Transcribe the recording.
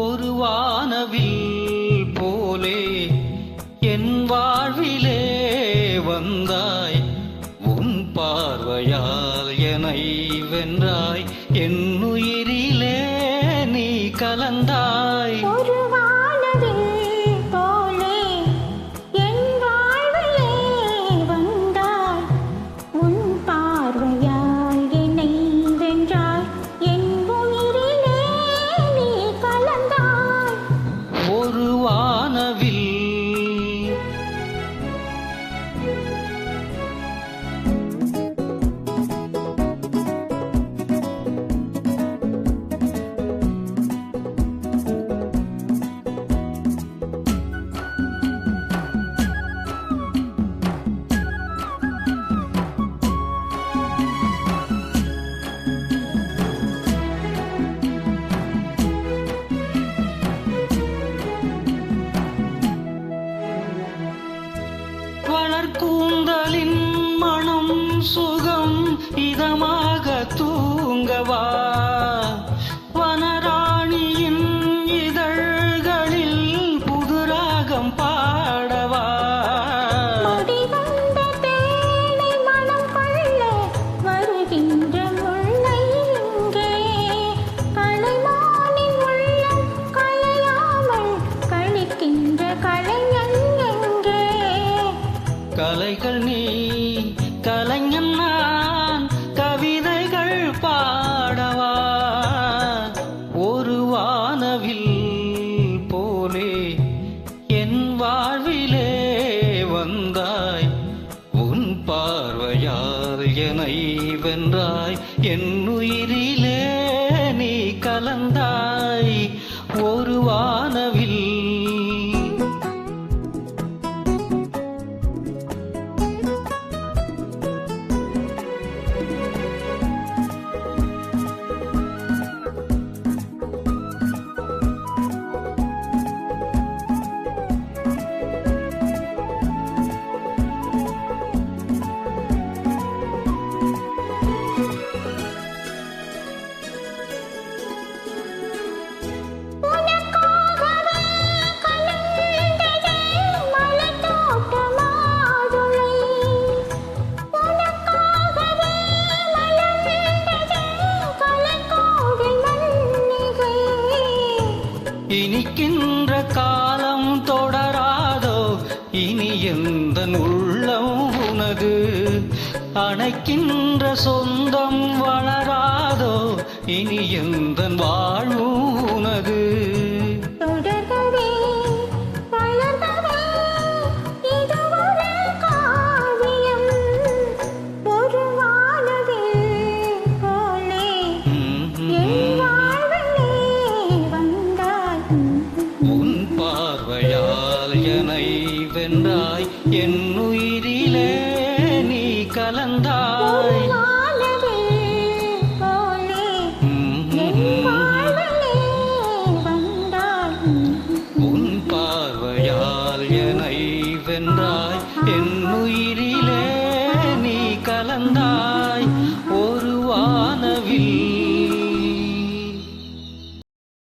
ஒரு வானவில் போலே என் வாழ்விலே வந்தாய், உன் பார்வையால் என்னை வென்றாய், என் உயிரிலே நீ கலந்தாய். ஒரு வானவில் போலே என் வாழ்விலே வந்தாய், உன் பார்வையால் என்னை வென்றாய், என் உயிரிலே நீ கலந்தாய். ஒரு வானவில் வளர்கூந்தலின் மனம் சுகம் இதமாக தூங்கவா, வனராணியின் இதழ்களில் புதுராகம் பாடவா. முடிவந்த தேனை மனம் கொள்ள வருகின்ற முல்லை இங்கே, கலைமானின் உள்ளம் கலையாமல் கழிக்கின்ற கலைஞன் எங்கே? கலைகள் நீ கலைஞன் நான், கவிதைகள் பாடவா. ஒரு வானவில் போலே என் வாழ்விலே வந்தாய், உன் பார்வையால் என்னை வென்றாய், என் உயிரிலே நீ கலந்தாய். ஒரு வானவில் இனிக்கின்ற காலம் தொடராதோ, இனி எந்தன் உள்ளம் உனது, அணைக்கின்ற சொந்தம் வளராதோ, இனி எந்தன் வாழ்வு உனது. தொடர்கவே வளர்கவே இது ஒரு காவியம், ஒரு வானவில் போலே என் வாழ்விலே வந்தாய், உன் பார்வையால் என்னை வென்றாய், என் உயிரிலே நீ கலந்தாய். வானவில் போலே என் வாழ்விலே வந்தாய், உன் பார்வையால் என்னை வென்றாய், என் உயிரிலே நீ கலந்தாய். ஒரு வானவில்